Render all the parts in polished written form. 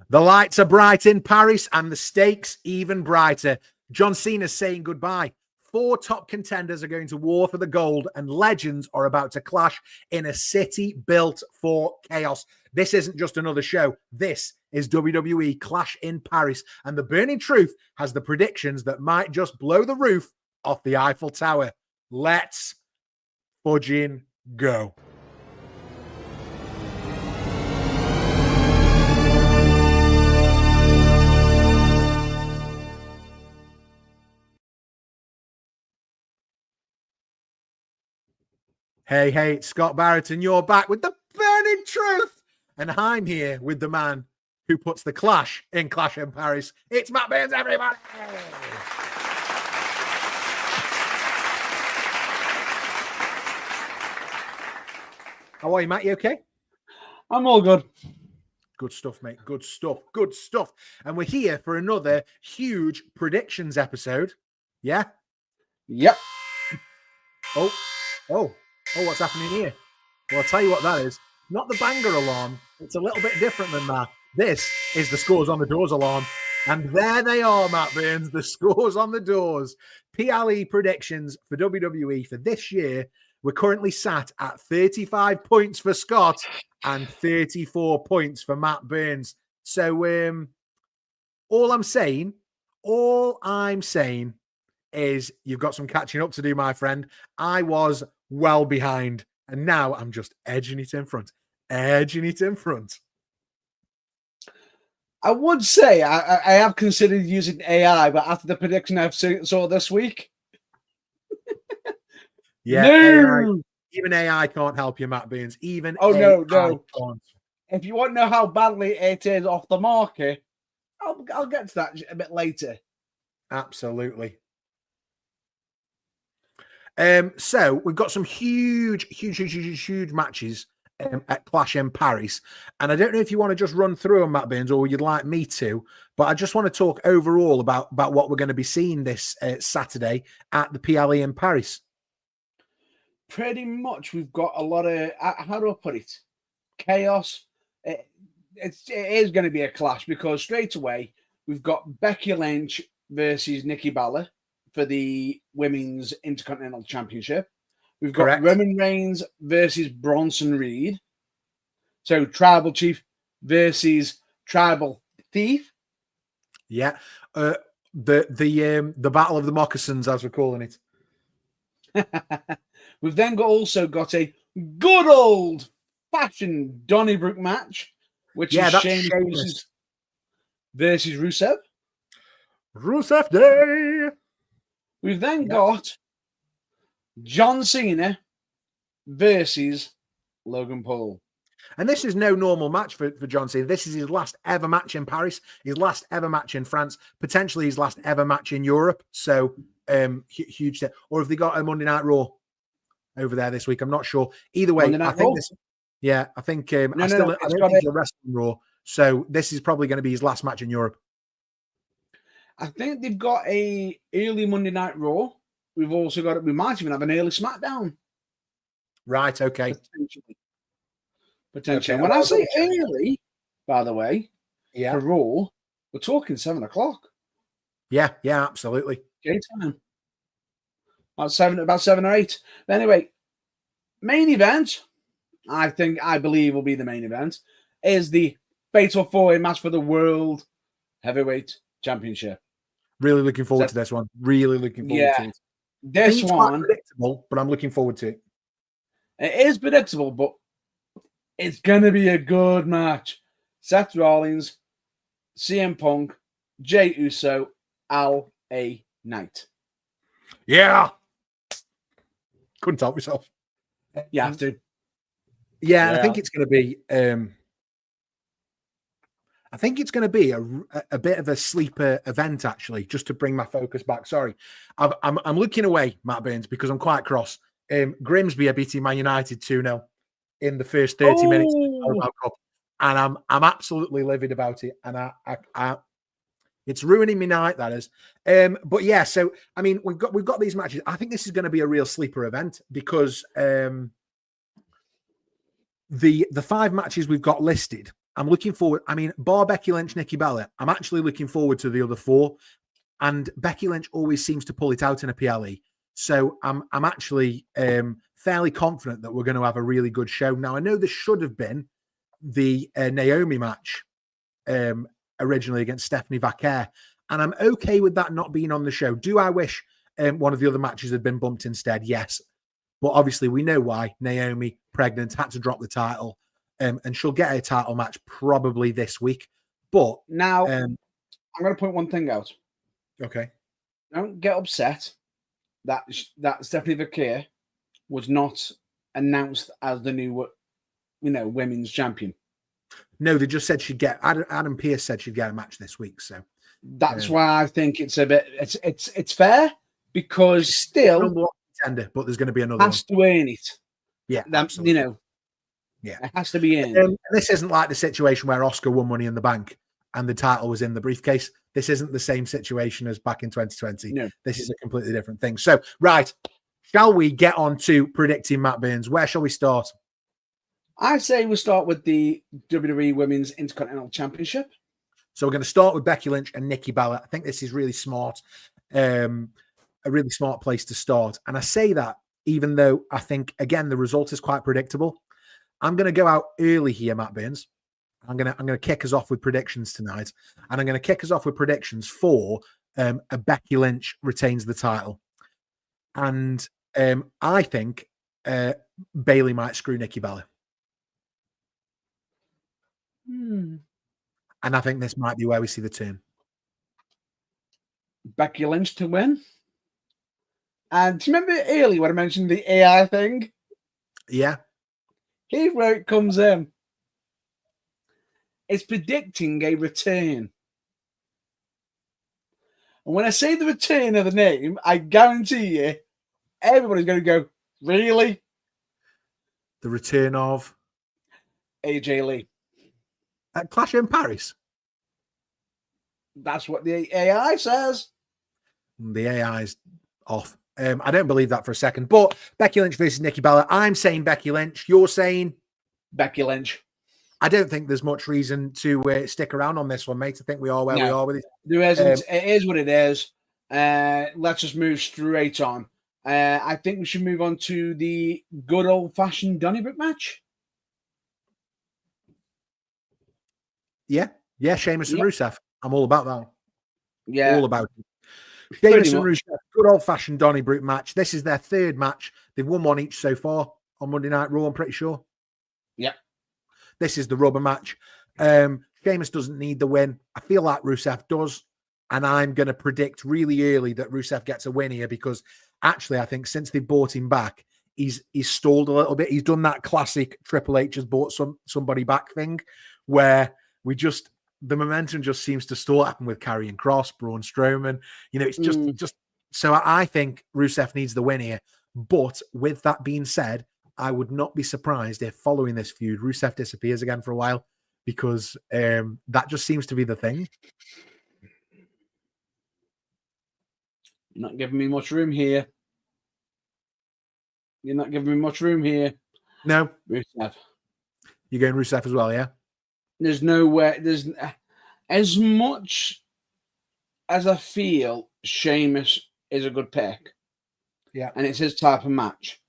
The lights are bright in Paris and the stakes even brighter. John Cena's saying goodbye. 4 top contenders are going to war for the gold and legends are about to clash in a city built for chaos. This isn't just another show. This is WWE Clash in Paris. And the Burning Truth has the predictions that might just blow the roof off the Eiffel Tower. Let's fudging go. Hey, it's Scott Barratt, and you're back with the Burning Truth. And I'm here with the man who puts the Clash in Paris. It's Matt Burns, everybody. How are you, Matt? You okay? I'm all good. Good stuff, mate. Good stuff. And we're here for another huge predictions episode. Yeah? Yep. Oh, what's happening here? Well, I'll tell you what that is. Not the banger alarm. It's a little bit different than that. This is the scores on the doors alarm. And there they are, Matt Burns, the scores on the doors. PLE predictions for WWE for this year. We're currently sat at 35 points for Scott and 34 points for Matt Burns. So all I'm saying is you've got some catching up to do, my friend. I was well behind, and now I'm just edging it in front. I would say I have considered using AI, but after the prediction I've saw this week, yeah, no! Even AI can't help you, Matt Burns. Even no. Can't. If you want to know how badly it is off the market, I'll get to that a bit later. Absolutely. So we've got some huge matches at Clash in Paris. And I don't know if you want to just run through them, Matt Burns, or you'd like me to, but I just want to talk overall about what we're going to be seeing this Saturday at the PLE in Paris. Pretty much we've got a lot of, how do I put it? Chaos. It is going to be a clash because straight away we've got Becky Lynch versus Nikki Bella for the Women's Intercontinental Championship. We've got Correct. Roman Reigns versus Bronson Reed. So Tribal Chief versus Tribal Thief. Yeah. The Battle of the Moccasins, as we're calling it. We've then also got a good old fashioned Donnybrook match, which is Sheamus versus Rusev. Rusev Day. We've then got John Cena versus Logan Paul. And this is no normal match for John Cena. This is his last ever match in Paris, his last ever match in France, potentially his last ever match in Europe. So huge step. Or have they got a Monday Night Raw over there this week? I'm not sure. Either way, I think I think I don't think he'll wrestle Raw. So this is probably going to be his last match in Europe. I think they've got a early Monday Night Raw. We've also got we might even have an early SmackDown. Right, okay. Potentially. Okay, when I say early, by the way, for Raw, we're talking 7 o'clock. Yeah, absolutely. Daytime. About 7 or 8. But anyway, main event, I believe will be the main event, is the Fatal 4-Way match for the World Heavyweight Championship. Really looking forward to this one. Really looking forward to it. This one predictable, but I'm looking forward to it. It is predictable, but it's gonna be a good match. Seth Rollins, CM Punk, Jey Uso, LA Knight. Yeah. Couldn't help myself. You have to. Yeah. I think it's going to be. I think it's going to be a bit of a sleeper event, actually, just to bring my focus back. Sorry, I'm looking away, Matt Burns, because I'm quite cross. Grimsby are beating Man United 2-0 in the first 30 minutes of the Carabao Cup, and I'm absolutely livid about it. And I it's ruining me night, that is. But yeah, so I mean, we've got these matches. I think this is going to be a real sleeper event because the 5 matches we've got listed I'm looking forward. I mean, bar Becky Lynch, Nikki Bella, I'm actually looking forward to the other 4. And Becky Lynch always seems to pull it out in a PLE. So I'm actually fairly confident that we're going to have a really good show. Now, I know this should have been the Naomi match originally against Stephanie Vaquer, and I'm okay with that not being on the show. Do I wish one of the other matches had been bumped instead? Yes. But obviously we know why. Naomi, pregnant, had to drop the title, and she'll get a title match probably this week. But now, I'm going to point one thing out. Okay. Don't get upset that Stephanie Vaquer was not announced as the new, women's champion. No, they just said she'd get. Adam Pearce said she'd get a match this week. So that's why I think it's a bit. It's fair because still contender, but there's going to be another. Has to earn it. Yeah, absolutely. Yeah, it has to be earned. This isn't like the situation where Oscar won Money in the Bank and the title was in the briefcase. This isn't the same situation as back in 2020. No. This is a completely different thing. So, right, shall we get on to predicting Matt Burns? Where shall we start? I say we start with the WWE Women's Intercontinental Championship. So we're going to start with Becky Lynch and Nikki Bella. I think this is really smart, a really smart place to start. And I say that even though I think, again, the result is quite predictable. I'm going to go out early here, Matt Burns. I'm going to kick us off with predictions tonight, and I'm going to kick us off with predictions for a Becky Lynch retains the title, and I think Bayley might screw Nikki Bella, and I think this might be where we see the turn. Becky Lynch to win, and do you remember earlier when I mentioned the AI thing? Yeah, here's where it comes in. It's predicting a return. And when I say the return of the name, I guarantee you, everybody's going to go, really? The return of? AJ Lee. At Clash in Paris? That's what the AI says. The AI's off. I don't believe that for a second. But Becky Lynch versus Nikki Bella. I'm saying Becky Lynch. You're saying? Becky Lynch. I don't think there's much reason to stick around on this one, mate. I think we are where we are with it. There isn't. It is what it is. Let's just move straight on. I think we should move on to the good old-fashioned Donnybrook match. Yeah. Sheamus and Rusev. I'm all about that. Yeah. All about it. Sheamus and Rusev, good old-fashioned Donnybrook match. This is their third match. They've won one each so far on Monday Night Raw, I'm pretty sure. Yeah. This is the rubber match. Sheamus doesn't need the win. I feel like Rusev does. And I'm going to predict really early that Rusev gets a win here because actually I think since they bought him back, he's stalled a little bit. He's done that classic Triple H has bought somebody back thing where the momentum just seems to stall. Happen with Karrion Kross, Braun Strowman. It's just so I think Rusev needs the win here. But with that being said, I would not be surprised if following this feud, Rusev disappears again for a while because that just seems to be the thing. You're not giving me much room here. You're not giving me much room here. No. Rusev. You're going Rusev as well, yeah? There's no way. There's as much as I feel Sheamus is a good pick. Yeah. And it's his type of match.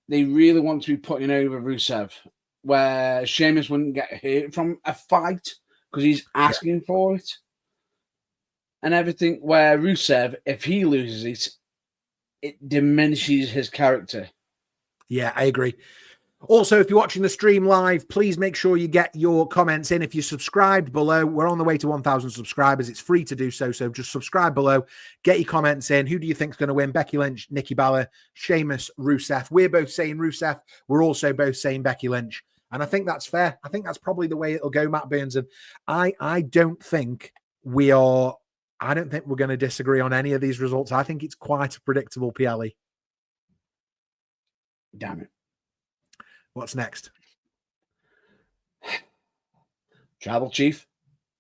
They really want to be putting over Rusev, where Sheamus wouldn't get hurt from a fight because he's asking for it. And everything where Rusev, if he loses it, it diminishes his character. Yeah, I agree. Also, if you're watching the stream live, please make sure you get your comments in. If you're subscribed below, we're on the way to 1,000 subscribers. It's free to do so. So just subscribe below, get your comments in. Who do you think is going to win? Becky Lynch, Nikki Bella, Sheamus, Rusev. We're both saying Rusev. We're also both saying Becky Lynch. And I think that's fair. I think that's probably the way it'll go, Matt Burns. And I don't think we're going to disagree on any of these results. I think it's quite a predictable PLE. Damn it. What's next? Tribal Chief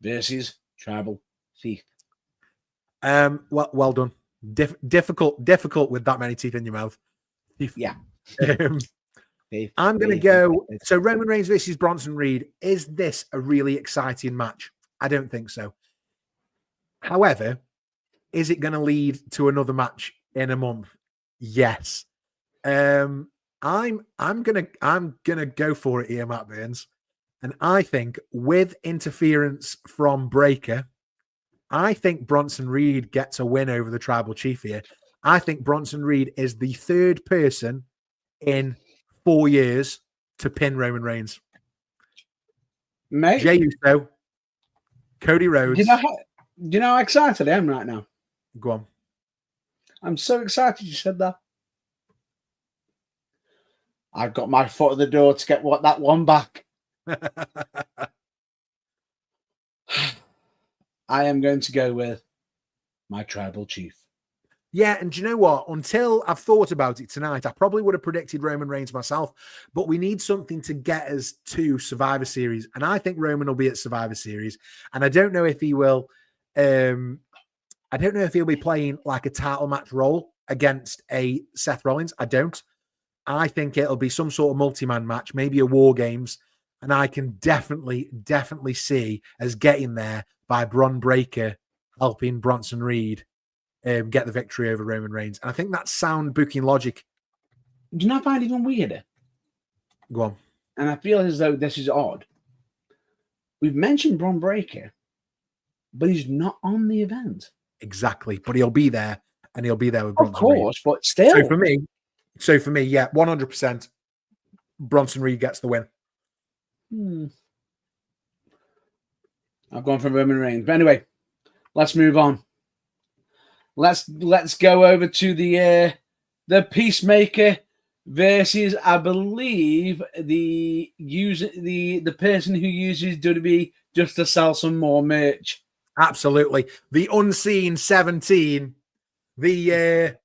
versus Tribal Thief. Well done. Difficult with that many teeth in your mouth. Yeah. I'm going to go. So Roman Reigns versus Bronson Reed. Is this a really exciting match? I don't think so. However, is it going to lead to another match in a month? Yes. I'm gonna go for it here, Matt Burns. And I think with interference from Breaker, I think Bronson Reed gets a win over the Tribal Chief here. I think Bronson Reed is the third person in 4 years to pin Roman Reigns. Mate, Jey Uso, Cody Rhodes. Do you know how excited I am right now? Go on. I'm so excited you said that. I've got my foot at the door to get that one back. I am going to go with my Tribal Chief. Yeah, and do you know what? Until I've thought about it tonight, I probably would have predicted Roman Reigns myself, but we need something to get us to Survivor Series, and I think Roman will be at Survivor Series, and I don't know if he will. I don't know if he'll be playing like a title match role against a Seth Rollins. I don't. I think it'll be some sort of multi-man match, maybe a War Games, and I can definitely see us getting there by Bron Breakker helping Bronson Reed get the victory over Roman Reigns. And I think that's sound booking logic. Do you not find it even weirder? Go on. And I feel as though this is odd. We've mentioned Bron Breakker, but he's not on the event. Exactly. But he'll be there, and he'll be there with Bronson Reed. Of course, but still. So for me, yeah, 100% Bronson Reed gets the win. I've gone for Roman Reigns. But anyway, let's move on. Let's go over to the Peacemaker versus, I believe, the person who uses WWE just to sell some more merch. Absolutely. The Unseen 17, the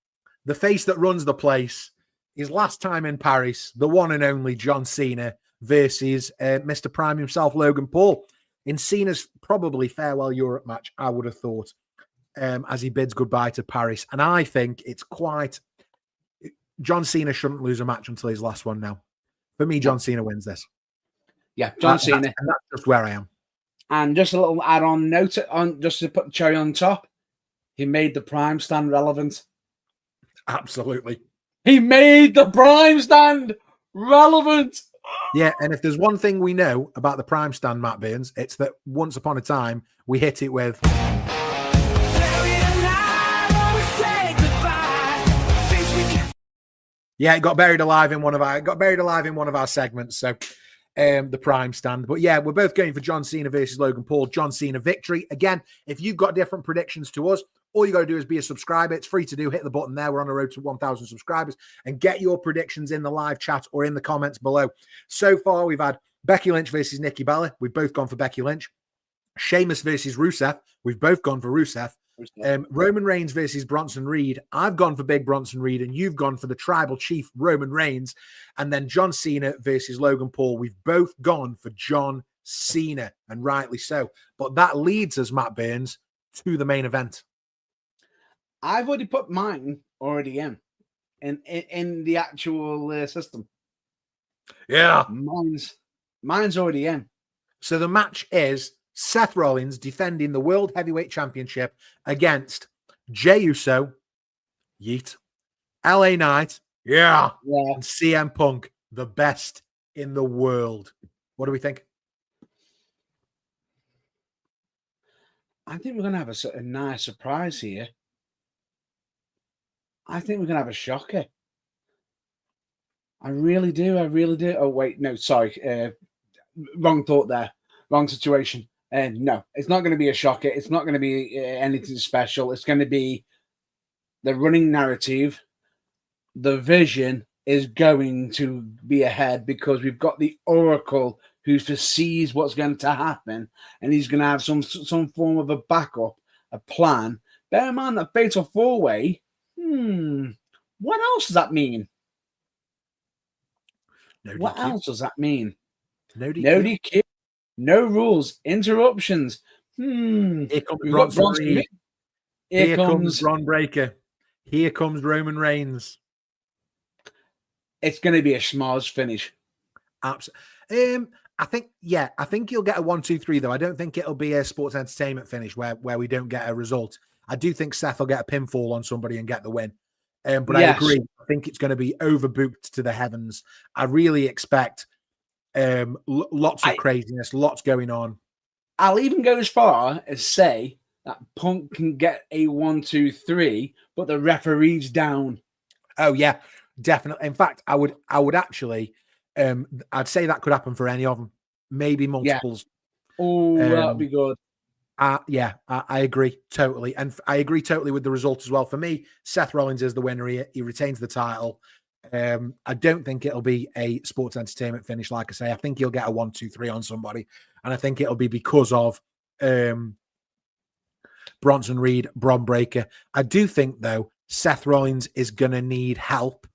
face that runs the place. His last time in Paris, the one and only John Cena versus Mr. Prime himself, Logan Paul, in Cena's probably farewell Europe match, I would have thought, as he bids goodbye to Paris. And I think it's quite... John Cena shouldn't lose a match until his last one now. For me, John Cena wins this. Yeah, John Cena. And that's just where I am. And just a little add-on note, just to put the cherry on top, he made the Prime stand relevant. Absolutely. He made the Prime stand relevant. Yeah, and if there's one thing we know about the Prime stand, Matt Burns, it's that once upon a time, we hit it with... Yeah, it got buried alive in one of our segments. So the Prime stand. But yeah, we're both going for John Cena versus Logan Paul. John Cena victory. Again, if you've got different predictions to us, all you got to do is be a subscriber. It's free to do. Hit the button there. We're on the road to 1,000 subscribers, and get your predictions in the live chat or in the comments below. So far, we've had Becky Lynch versus Nikki Bella. We've both gone for Becky Lynch. Sheamus versus Rusev. We've both gone for Rusev. Roman Reigns versus Bronson Reed. I've gone for Big Bronson Reed, and you've gone for the Tribal Chief Roman Reigns. And then John Cena versus Logan Paul. We've both gone for John Cena, and rightly so. But that leads us, Matt Burns, to the main event. I've already put mine in the actual system. Yeah, mine's already in. So the match is Seth Rollins defending the World Heavyweight Championship against Jey Uso, yeet, LA Knight, yeah, and CM Punk, the best in the world. What do we think? I think we're going to have a nice surprise here. I think we're going to have a shocker. I really do. Oh, wait. No, sorry. Wrong thought there. Wrong situation. No, it's not going to be a shocker. It's not going to be anything special. It's going to be the running narrative. The vision is going to be ahead because we've got the Oracle who foresees what's going to happen, and he's going to have some form of a backup, a plan. Bear in mind that Fatal 4-Way, what else does that mean? What else does that mean? No DQ. No rules, interruptions. Here comes Bronson Reed. Here comes Bron Breakker. Here comes Roman Reigns. it's going to be a schmoz finish. Absolutely. I think he'll get a 1-2-3 though. I don't think it'll be a sports entertainment finish where we don't get a result. I do think Seth will get a pinfall on somebody and get the win. But yes. I agree. I think it's going to be overbooked to the heavens. I really expect lots of craziness, lots going on. I'll even go as far as say that Punk can get a 1-2-3, but the referee's down. Oh yeah, definitely. In fact, I would actually, I'd say that could happen for any of them. Maybe multiples. Yeah. Oh, that'd be good. Yeah, I agree totally. And I agree totally with the result as well. For me, Seth Rollins is the winner. He retains the title. I don't think it'll be a sports entertainment finish. Like I say, I think he'll get a 1-2-3 on somebody. And I think it'll be because of Bronson Reed, Bron Breakker. I do think, though, Seth Rollins is going to need help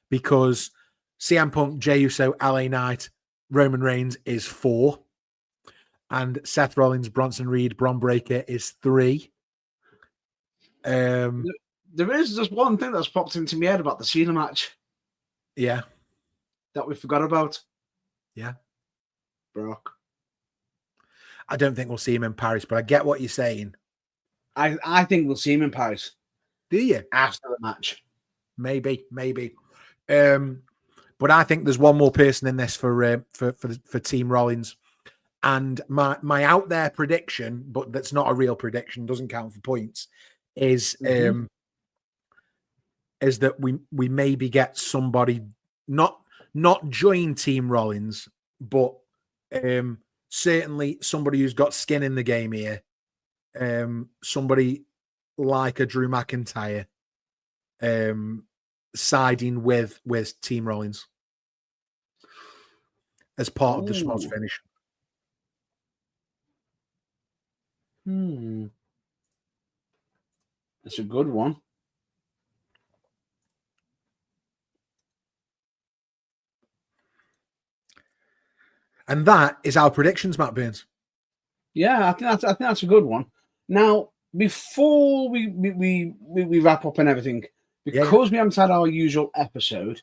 because CM Punk, Jey Uso, LA Knight, Roman Reigns is 4. And Seth Rollins, Bronson Reed, Bron Breakker is 3. There is just one thing that's popped into my head about the Cena match. Yeah. That we forgot about. Yeah. Brock. I don't think we'll see him in Paris, but I get what you're saying. I think we'll see him in Paris. Do you? After the match. Maybe. But I think there's one more person in this for Team Rollins. And my out there prediction, but that's not a real prediction, doesn't count for points, is that we maybe get somebody not join Team Rollins, but certainly somebody who's got skin in the game here. Somebody like a Drew McIntyre siding with Team Rollins as part of the Schmoz finish. That's a good one. And that is our predictions, Matt Burns. Yeah, I think that's a good one. Now, before we wrap up and everything, because we haven't had our usual episode,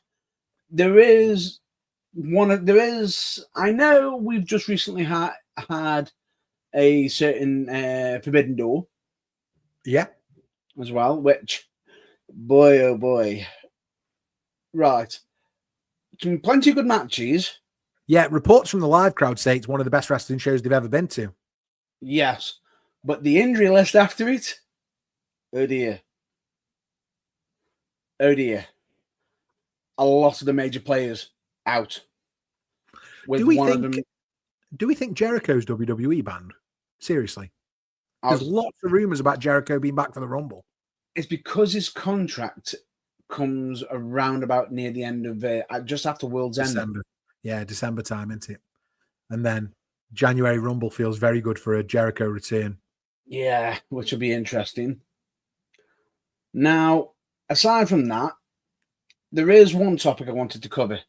I know we've just recently had a certain Forbidden Door. Yeah. As well, which, boy, oh boy. Right. Some plenty of good matches. Yeah, reports from the live crowd say it's one of the best wrestling shows they've ever been to. Yes. But the injury list after it, oh dear. Oh dear. A lot of the major players out. Do we think Jericho's WWE banned? Seriously. There's lots of rumors about Jericho being back for the Rumble. It's because his contract comes around about near the end of just after World's End. Yeah, December time, isn't it? And then January Rumble feels very good for a Jericho return. Yeah, which will be interesting. Now, aside from that, there is one topic I wanted to cover.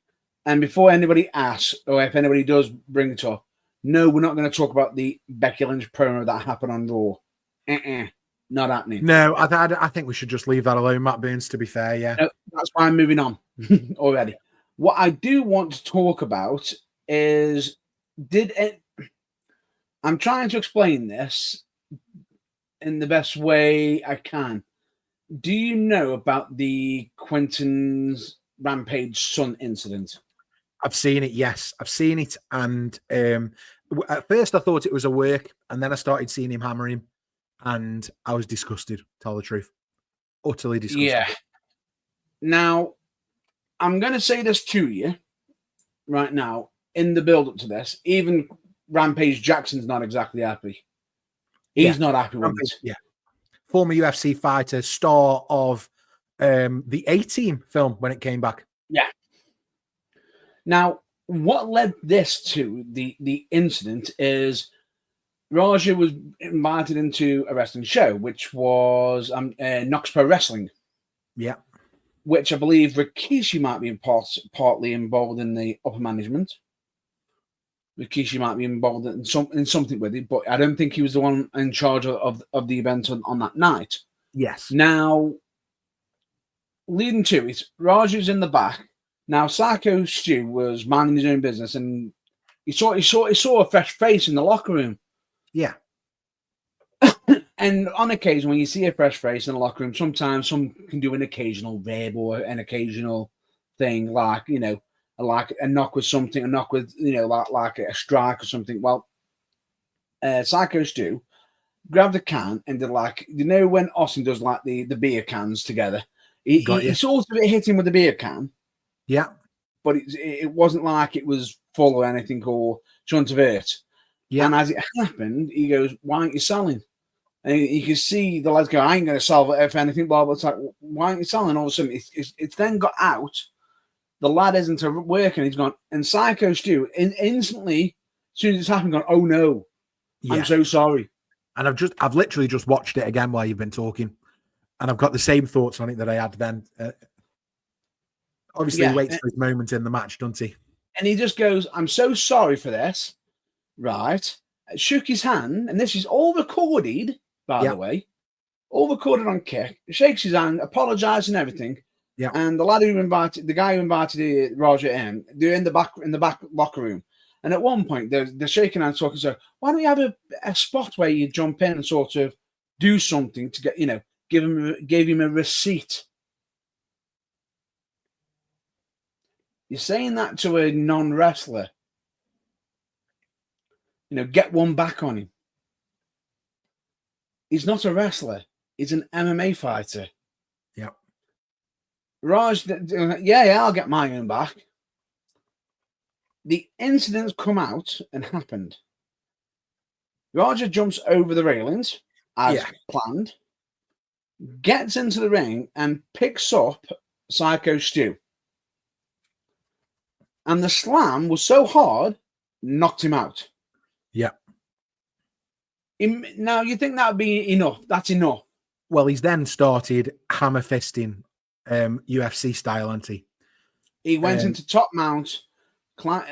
And before anybody asks, or if anybody does bring it up, no, we're not going to talk about the Becky Lynch promo that happened on Raw. Not happening. No, I think we should just leave that alone, Matt Burns, to be fair, yeah. No, that's why I'm moving on already. What I do want to talk about is, I'm trying to explain this in the best way I can. Do you know about the Quentin's Rampage son incident? I've seen it, yes. I've seen it, and at first I thought it was a work, and then I started seeing him hammer him, and I was disgusted, to tell the truth. Utterly disgusted. Yeah. Now, I'm going to say this to you right now, in the build-up to this. Even Rampage Jackson's not exactly happy. He's not happy with it. Yeah. Former UFC fighter, star of the A-Team film when it came back. Yeah. Now, what led this to the incident is Raja was invited into a wrestling show, which was Knox Pro Wrestling. Yeah. Which I believe Rikishi might be partly involved in the upper management. Rikishi might be involved in something with it, but I don't think he was the one in charge of the event on that night. Yes. Now, leading to it, Raju's in the back. Now, Psycho Stu was minding his own business, and he saw a fresh face in the locker room. Yeah. And on occasion, when you see a fresh face in the locker room, sometimes some can do an occasional rib or an occasional thing, like, you know, like a knock with something, a knock with, you know, like a strike or something. Well, Psycho Stu grabbed a can and did, like, you know, when Austin does like the beer cans together, he sort of hit him with the beer can. Yeah. But it wasn't like it was full or anything or trying to hurt. Yeah. And as it happened, he goes, "Why aren't you selling?" And you can see the lads go, "I ain't going to sell it if anything." But it's like, "Why aren't you selling?" All of a sudden, it's then got out. The lad isn't working. He's gone, and Psycho Stu instantly, as soon as it's happened, gone, "Oh no, I'm so sorry." And I've literally just watched it again while you've been talking, and I've got the same thoughts on it that I had then. Obviously, he waits for his moment in the match, doesn't he? And he just goes, "I'm so sorry for this." Right? Shook his hand, and this is all recorded, by the way, all recorded on Kick. Shakes his hand, apologizes and everything. Yeah. And the guy who invited Roger in, they're in the back locker room. And at one point, they're shaking hands, talking. So, why don't you have a spot where you jump in and sort of do something to get, you know, give him a receipt? You're saying that to a non-wrestler. You know, get one back on him. He's not a wrestler. He's an MMA fighter. Yeah. Raj, I'll get my own back. The incident's come out and happened. Raja jumps over the railings as planned, gets into the ring and picks up Psycho Stu. And the slam was so hard, knocked him out. Yeah. Now, you think that would be enough? That's enough. Well, he's then started hammer fisting UFC style, hasn't he? He went into top mount,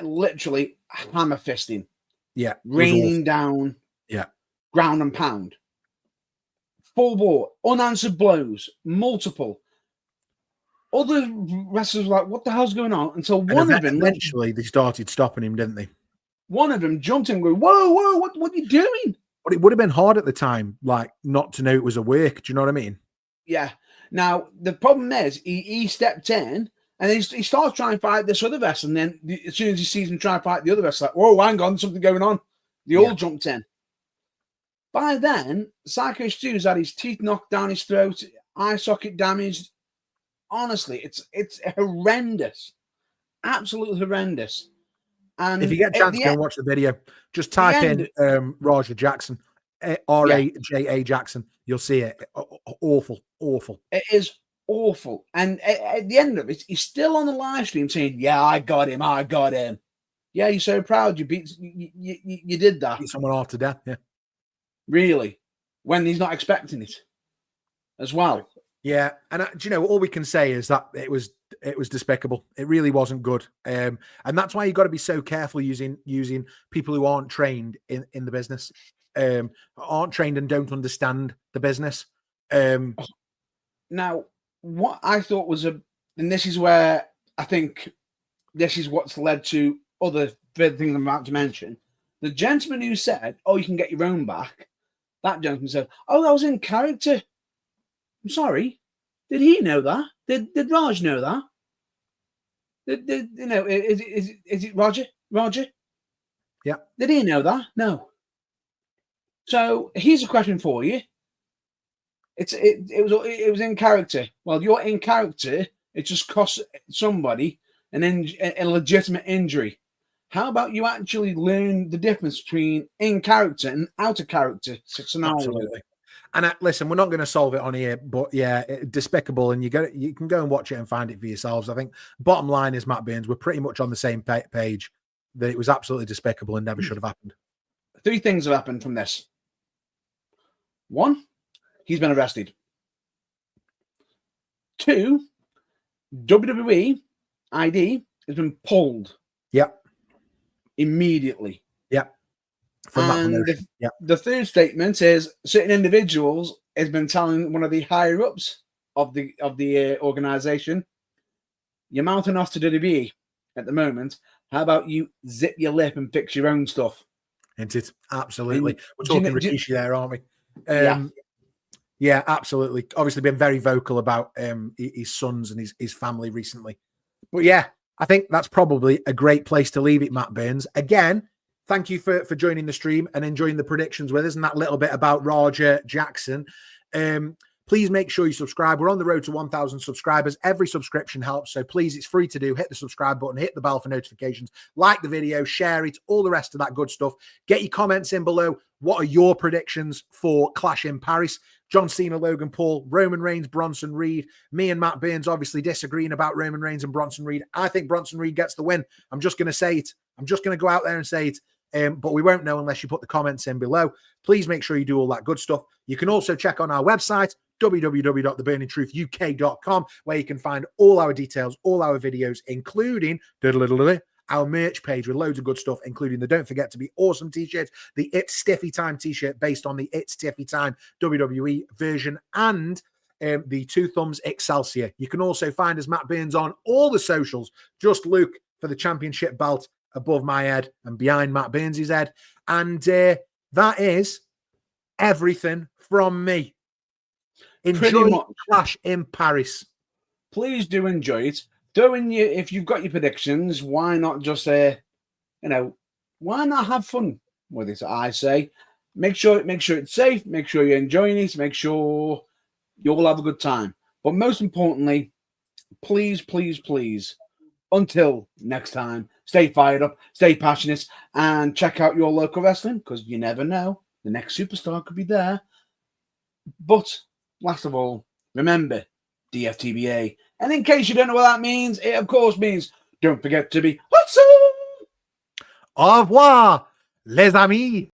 literally hammer fisting. Yeah. Raining down. Yeah. Ground and pound. Full bore, unanswered blows, multiple. Other wrestlers were like, "What the hell's going on?" Until one of them... Eventually, they started stopping him, didn't they? One of them jumped in and go, "Whoa, what are you doing?" But it would have been hard at the time, like, not to know it was a work. Do you know what I mean? Yeah. Now, the problem is, he stepped in, and he starts trying to fight this other wrestler, and then as soon as he sees him try to fight the other wrestler, like, "Whoa, hang on, something going on." They all jumped in. By then, Psycho Stu's had his teeth knocked down his throat, eye socket damaged. Honestly, it's horrendous. Absolutely horrendous. And if you get a chance to go and watch the video, just type in Raja Jackson, Raja Jackson. You'll see it. Awful. It is awful. And at the end of it, he's still on the live stream saying, "Yeah, I got him. Yeah, you're so proud. You did that. Beat someone half to death. Yeah. Really? When he's not expecting it as well. Yeah. And do you know, all we can say is that it was despicable. It really wasn't good. And that's why you've got to be so careful using people who aren't trained in the business, aren't trained and don't understand the business. Now, what I thought was and this is where I think this is what's led to other things I'm about to mention. The gentleman who said, "Oh, you can get your own back," that gentleman said, "Oh, that was in character." I'm sorry. Did he know that? Did Raj know that? Did you know? Is it Roger? Roger? Yeah. Did he know that? No. So here's a question for you. It was in character. Well, you're in character. It just costs somebody a legitimate injury. How about you actually learn the difference between in character and out of character scenario? Absolutely. And listen, we're not going to solve it on here, but yeah, despicable. And you can go and watch it and find it for yourselves. I think bottom line is, Matt Burns, we're pretty much on the same page that it was absolutely despicable and never should have happened. 3 things have happened from this. 1, he's been arrested. 2, WWE ID has been pulled. Yep. Immediately. Yep. And the third statement is certain individuals has been telling one of the higher ups of the organization. You're mounting us to WWE at the moment. How about you zip your lip and fix your own stuff? Isn't it? Absolutely. And We're talking Rikishi there, aren't we? Yeah. Yeah, absolutely. Obviously been very vocal about his sons and his family recently. But yeah, I think that's probably a great place to leave it, Matt Burns. Again, thank you for joining the stream and enjoying the predictions with us and that little bit about Roger Jackson. Please make sure you subscribe. We're on the road to 1,000 subscribers. Every subscription helps. So please, it's free to do. Hit the subscribe button, hit the bell for notifications, like the video, share it, all the rest of that good stuff. Get your comments in below. What are your predictions for Clash in Paris? John Cena, Logan Paul, Roman Reigns, Bronson Reed. Me and Matt Burns obviously disagreeing about Roman Reigns and Bronson Reed. I think Bronson Reed gets the win. I'm just going to say it. I'm just going to go out there and say it. But we won't know unless you put the comments in below. Please make sure you do all that good stuff. You can also check on our website, www.theburningtruthuk.com, where you can find all our details, all our videos, including our merch page with loads of good stuff, including the Don't Forget to Be Awesome t-shirt, the It's Stiffy Time t-shirt based on the It's Stiffy Time WWE version, and the Two Thumbs Excelsior. You can also find us, Matt Burns, on all the socials. Just look for the championship belt above my head and behind Matt Burns' head. And that is everything from me. Enjoy Clash in Paris. Please do enjoy it. If you've got your predictions, why not just why not have fun with it? I say, make sure it's safe, make sure you're enjoying it, make sure you all have a good time. But most importantly, please, until next time, stay fired up, stay passionate, and check out your local wrestling, because you never know, the next superstar could be there. But last of all, remember, DFTBA. And in case you don't know what that means, it of course means don't forget to be awesome. Au revoir, les amis.